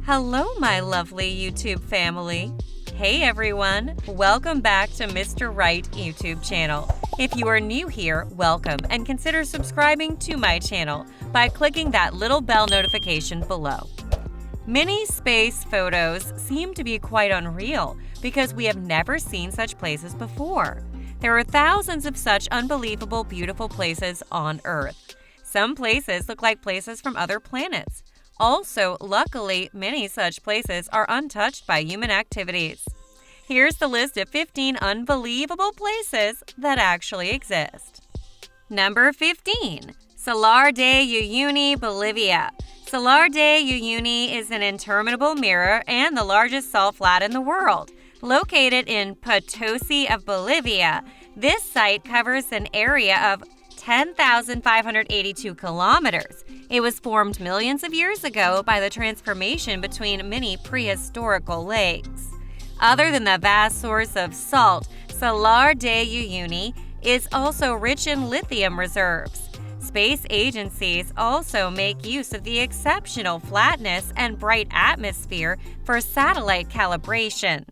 Hello, my lovely YouTube family. Hey everyone, welcome back to Mr. Right YouTube channel. If you are new here, welcome and consider subscribing to my channel by clicking that little bell notification below. Many space photos seem to be quite unreal because we have never seen such places before. There are thousands of such unbelievable, beautiful places on Earth. Some places look like places from other planets. Also, luckily, many such places are untouched by human activities. Here's the list of 15 unbelievable places that actually exist. Number 15. Salar de Uyuni, Bolivia. Salar de Uyuni is an interminable mirror and the largest salt flat in the world. Located in Potosi of Bolivia, this site covers an area of 10,582 kilometers. It was formed millions of years ago by the transformation between many prehistorical lakes. Other than the vast source of salt, Salar de Uyuni is also rich in lithium reserves. Space agencies also make use of the exceptional flatness and bright atmosphere for satellite calibration.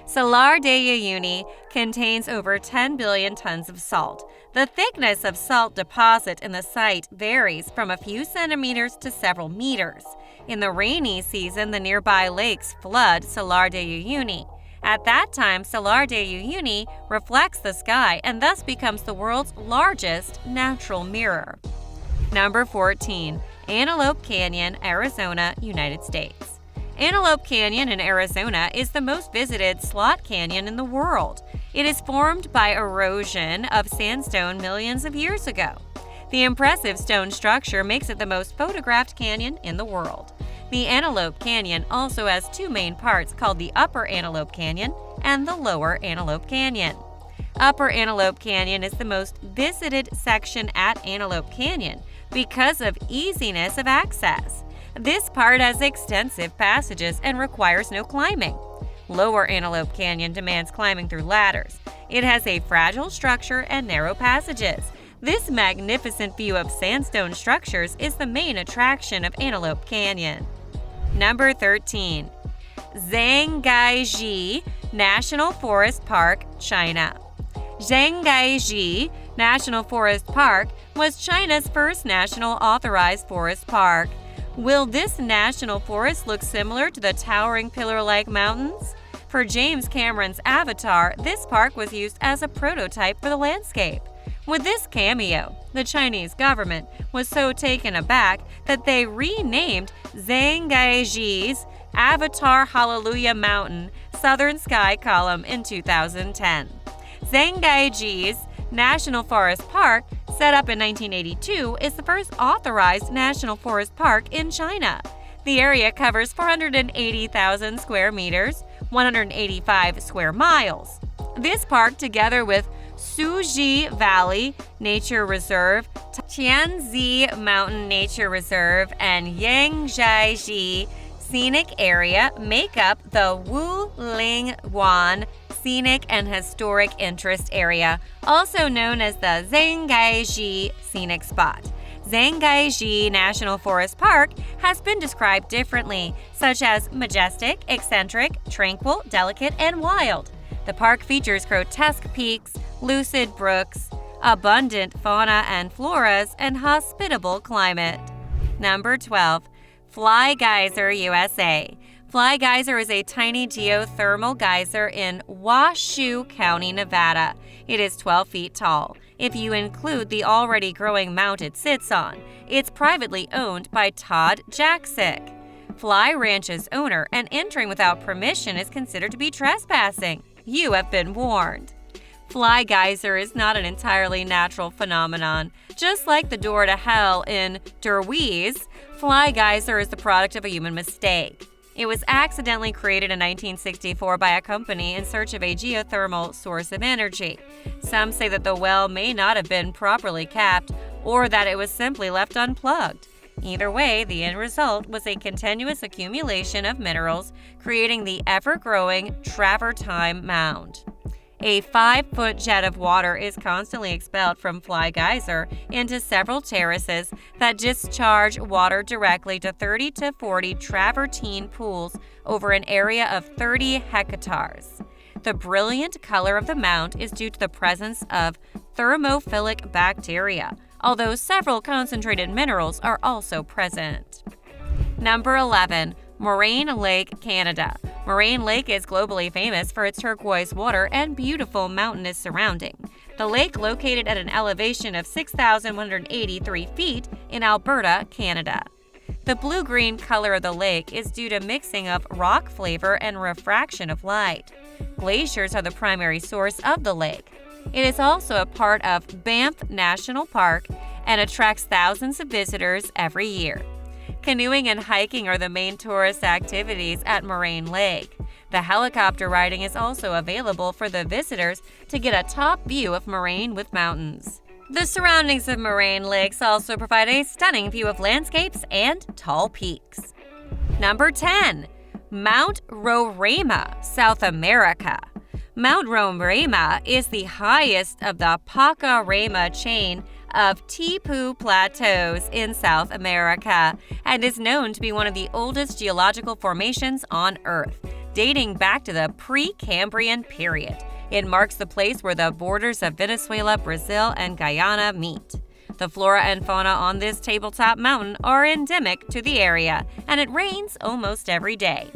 Salar de Uyuni contains over 10 billion tons of salt. The thickness of salt deposit in the site varies from a few centimeters to several meters. In the rainy season, the nearby lakes flood Salar de Uyuni. At that time, Salar de Uyuni reflects the sky and thus becomes the world's largest natural mirror. Number 14. Antelope Canyon, Arizona, United States. Antelope Canyon in Arizona is the most visited slot canyon in the world. It is formed by erosion of sandstone millions of years ago. The impressive stone structure makes it the most photographed canyon in the world. The Antelope Canyon also has two main parts called the Upper Antelope Canyon and the Lower Antelope Canyon. Upper Antelope Canyon is the most visited section at Antelope Canyon because of easiness of access. This part has extensive passages and requires no climbing. Lower Antelope Canyon demands climbing through ladders. It has a fragile structure and narrow passages. This magnificent view of sandstone structures is the main attraction of Antelope Canyon. Number 13. Zhangjiajie National Forest Park, China. Zhangjiajie National Forest Park was China's first national authorized forest park. Will this national forest look similar to the towering pillar-like mountains? For James Cameron's Avatar, this park was used as a prototype for the landscape. With this cameo, the Chinese government was so taken aback that they renamed Zhangjiajie's Avatar Hallelujah Mountain Southern Sky Column in 2010. Zhangjiajie's National Forest Park, set up in 1982, is the first authorized national forest park in China. The area covers 480,000 square meters, 185 square miles. This park, together with Suji Valley Nature Reserve, Tianzi Mountain Nature Reserve, and Yangjiajie Scenic Area, make up the Wulingwan Scenic and Historic Interest Area, also known as the Zhangjiajie Scenic Spot. Zhangjiajie National Forest Park has been described differently, such as majestic, eccentric, tranquil, delicate, and wild. The park features grotesque peaks, lucid brooks, abundant fauna and floras, and hospitable climate. Number 12. Fly Geyser, USA. Fly Geyser is a tiny geothermal geyser in Washoe County, Nevada. It is 12 feet tall, if you include the already growing mount it sits on. It's privately owned by Todd Jaksic, Fly Ranch's owner, and entering without permission is considered to be trespassing. You have been warned. Fly Geyser is not an entirely natural phenomenon. Just like the door to hell in Derweeze, Fly Geyser is the product of a human mistake. It was accidentally created in 1964 by a company in search of a geothermal source of energy. Some say that the well may not have been properly capped or that it was simply left unplugged. Either way, the end result was a continuous accumulation of minerals, creating the ever-growing Travertine Mound. A 5-foot jet of water is constantly expelled from Fly Geyser into several terraces that discharge water directly to 30 to 40 travertine pools over an area of 30 hectares. The brilliant color of the mount is due to the presence of thermophilic bacteria, although several concentrated minerals are also present. Number 11. Moraine Lake, Canada. Moraine Lake is globally famous for its turquoise water and beautiful mountainous surrounding. The lake, located at an elevation of 6,183 feet in Alberta, Canada. The blue-green color of the lake is due to mixing of rock flavor and refraction of light. Glaciers are the primary source of the lake. It is also a part of Banff National Park and attracts thousands of visitors every year. Canoeing and hiking are the main tourist activities at Moraine Lake. The helicopter riding is also available for the visitors to get a top view of Moraine with mountains. The surroundings of Moraine Lakes also provide a stunning view of landscapes and tall peaks. Number 10. Mount Roraima, South America. Mount Roraima is the highest of the Pacaraima chain of Tipu Plateaus in South America and is known to be one of the oldest geological formations on Earth, dating back to the Precambrian period. It marks the place where the borders of Venezuela, Brazil, and Guyana meet. The flora and fauna on this tabletop mountain are endemic to the area, and it rains almost every day.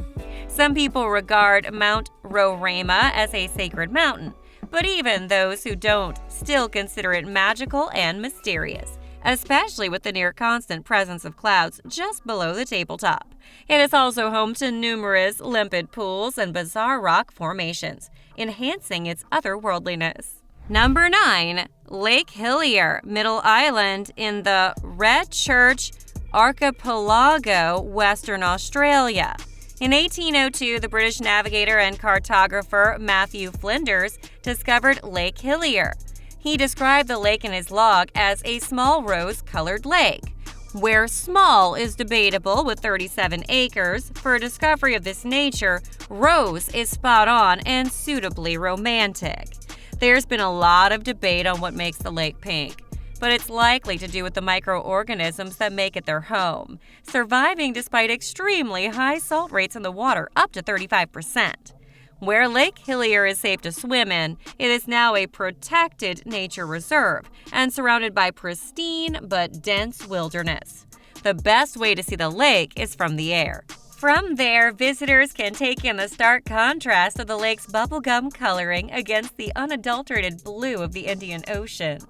Some people regard Mount Roraima as a sacred mountain, but even those who don't still consider it magical and mysterious, especially with the near-constant presence of clouds just below the tabletop. It is also home to numerous limpid pools and bizarre rock formations, enhancing its otherworldliness. Number 9. Lake Hillier, Middle Island in the Red Church Archipelago, Western Australia. In 1802, the British navigator and cartographer Matthew Flinders discovered Lake Hillier. He described the lake in his log as a small rose-colored lake, where small is debatable with 37 acres. For a discovery of this nature, rose is spot on and suitably romantic. There's been a lot of debate on what makes the lake pink, but it's likely to do with the microorganisms that make it their home, surviving despite extremely high salt rates in the water, up to 35%. Where Lake Hillier is safe to swim in, it is now a protected nature reserve and surrounded by pristine but dense wilderness. The best way to see the lake is from the air. From there, visitors can take in the stark contrast of the lake's bubblegum coloring against the unadulterated blue of the Indian Ocean.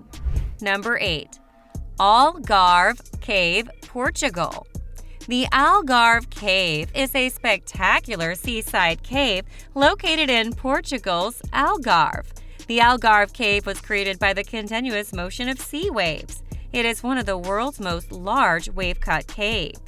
Number 8. Algarve Cave, Portugal. The Algarve Cave is a spectacular seaside cave located in Portugal's Algarve. The Algarve Cave was created by the continuous motion of sea waves. It is one of the world's most large wave-cut caves.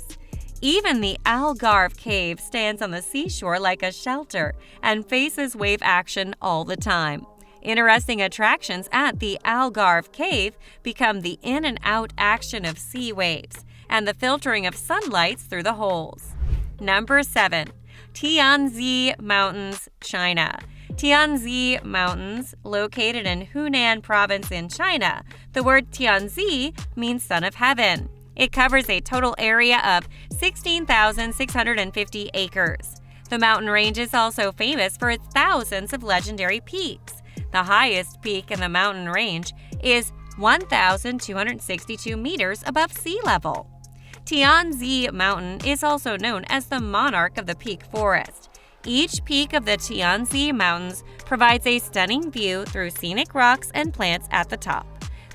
Even the Algarve Cave stands on the seashore like a shelter and faces wave action all the time. Interesting attractions at the Algarve Cave become the in and out action of sea waves and the filtering of sunlight through the holes. Number 7. Tianzi Mountains, China. Tianzi Mountains, located in Hunan Province in China. The word Tianzi means son of heaven. It covers a total area of 16,650 acres. The mountain range is also famous for its thousands of legendary peaks. The highest peak in the mountain range is 1,262 meters above sea level. Tianzi Mountain is also known as the monarch of the peak forest. Each peak of the Tianzi Mountains provides a stunning view through scenic rocks and plants at the top.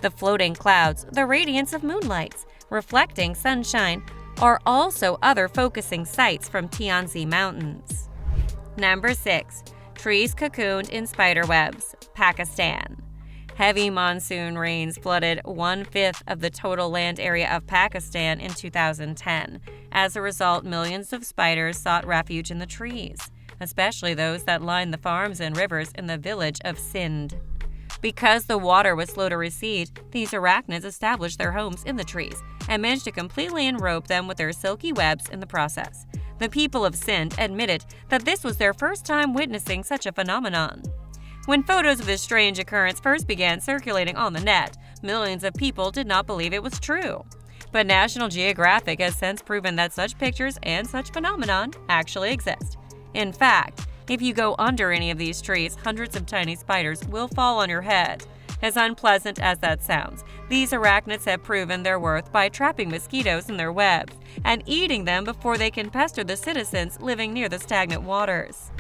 The floating clouds, the radiance of moonlights, reflecting sunshine, are also other focusing sites from Tianzi Mountains. Number 6. Trees cocooned in spiderwebs, Pakistan. Heavy monsoon rains flooded 1/5 of the total land area of Pakistan in 2010. As a result, millions of spiders sought refuge in the trees, especially those that line the farms and rivers in the village of Sindh. Because the water was slow to recede, these arachnids established their homes in the trees and managed to completely enrobe them with their silky webs in the process. The people of Sindh admitted that this was their first time witnessing such a phenomenon. When photos of this strange occurrence first began circulating on the net, millions of people did not believe it was true. But National Geographic has since proven that such pictures and such phenomenon actually exist. In fact, if you go under any of these trees, hundreds of tiny spiders will fall on your head. As unpleasant as that sounds, these arachnids have proven their worth by trapping mosquitoes in their webs and eating them before they can pester the citizens living near the stagnant waters.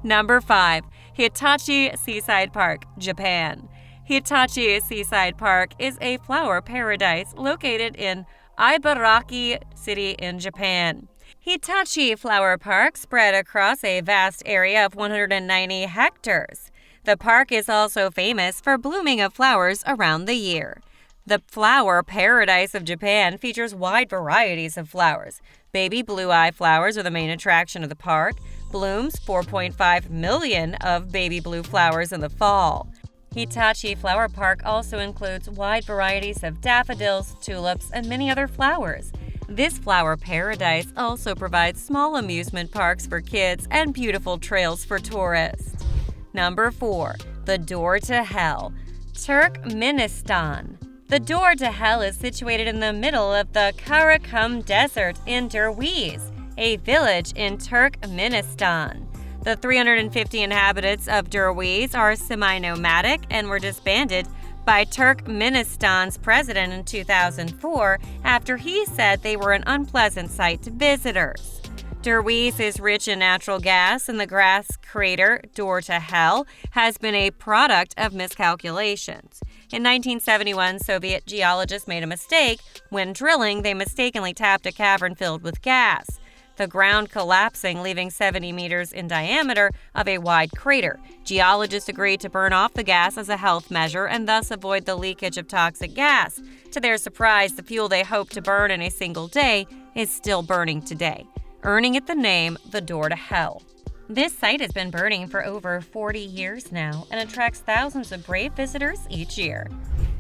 Number 5. Hitachi Seaside Park, Japan. Hitachi Seaside Park is a flower paradise located in Ibaraki City in Japan. Hitachi Flower Park spread across a vast area of 190 hectares. The park is also famous for blooming of flowers around the year. The flower paradise of Japan features wide varieties of flowers. Baby blue-eye flowers are the main attraction of the park. Blooms 4.5 million of baby blue flowers in the fall. Hitachi Flower Park also includes wide varieties of daffodils, tulips, and many other flowers. This flower paradise also provides small amusement parks for kids and beautiful trails for tourists. Number 4. The Door to Hell, Turkmenistan. The Door to Hell is situated in the middle of the Karakum Desert in Derwiz, a village in Turkmenistan. The 350 inhabitants of Derwiz are semi-nomadic and were disbanded by Turkmenistan's president in 2004 after he said they were an unpleasant sight to visitors. Derwiz is rich in natural gas, and the gas crater Door to Hell has been a product of miscalculations. In 1971, Soviet geologists made a mistake. When drilling, they mistakenly tapped a cavern filled with gas, the ground collapsing, leaving 70 meters in diameter of a wide crater. Geologists agreed to burn off the gas as a health measure and thus avoid the leakage of toxic gas. To their surprise, the fuel they hoped to burn in a single day is still burning today, earning it the name the Door to Hell. This site has been burning for over 40 years now and attracts thousands of brave visitors each year.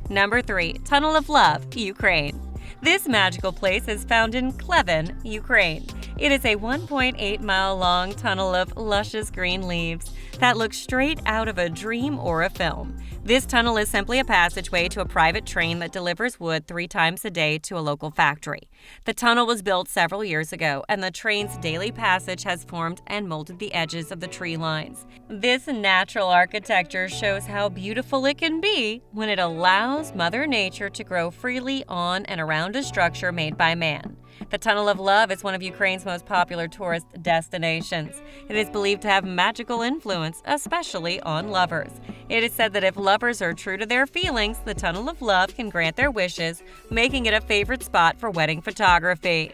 Number 3. Tunnel of Love, Ukraine. This magical place is found in Klevin, Ukraine. It is a 1.8-mile-long tunnel of luscious green leaves that looks straight out of a dream or a film. This tunnel is simply a passageway to a private train that delivers wood 3 times a day to a local factory. The tunnel was built several years ago, and the train's daily passage has formed and molded the edges of the tree lines. This natural architecture shows how beautiful it can be when it allows Mother Nature to grow freely on and around a structure made by man. The Tunnel of Love is one of Ukraine's most popular tourist destinations. It is believed to have magical influence, especially on lovers. It is said that if lovers are true to their feelings, the Tunnel of Love can grant their wishes, making it a favorite spot for wedding photography.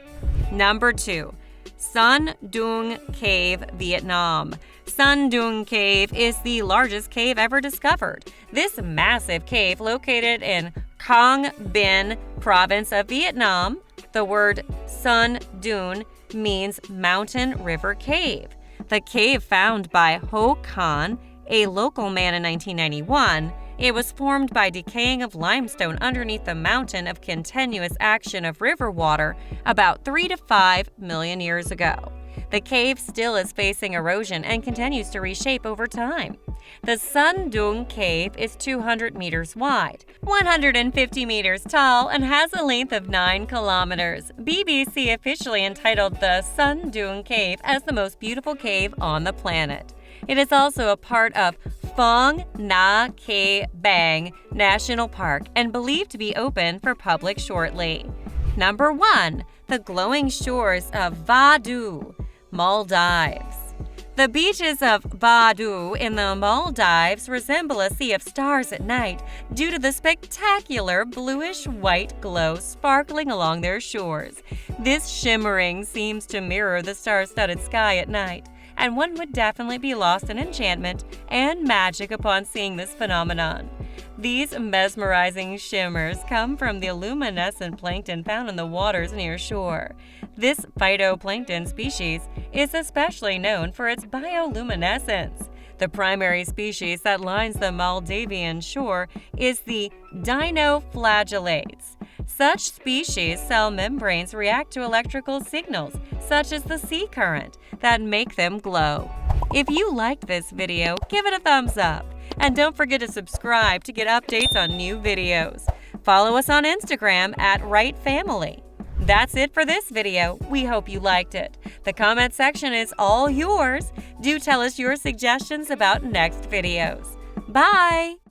Number 2. Son Doong Cave, Vietnam. Son Doong Cave is the largest cave ever discovered. This massive cave, located in Quang Binh province of Vietnam. The word Son Doong means mountain river cave. The cave, found by Ho Khan, a local man in 1991, it was formed by decaying of limestone underneath the mountain of continuous action of river water about 3 to 5 million years ago. The cave still is facing erosion and continues to reshape over time. The Son Doong Cave is 200 meters wide, 150 meters tall, and has a length of 9 kilometers. BBC officially entitled the Son Doong Cave as the most beautiful cave on the planet. It is also a part of Phong Nha Ke Bang National Park and believed to be open for public shortly. Number 1. The glowing shores of Vaduz, Maldives. The beaches of Vaduz in the Maldives resemble a sea of stars at night due to the spectacular bluish-white glow sparkling along their shores. This shimmering seems to mirror the star-studded sky at night, and one would definitely be lost in enchantment and magic upon seeing this phenomenon. These mesmerizing shimmers come from the luminescent plankton found in the waters near shore. This phytoplankton species is especially known for its bioluminescence. The primary species that lines the Maldivian shore is the dinoflagellates. Such species' cell membranes react to electrical signals, such as the sea current, that make them glow. If you liked this video, give it a thumbs up. And don't forget to subscribe to get updates on new videos. Follow us on Instagram at WriteFamily. That's it for this video. We hope you liked it. The comment section is all yours. Do tell us your suggestions about next videos. Bye!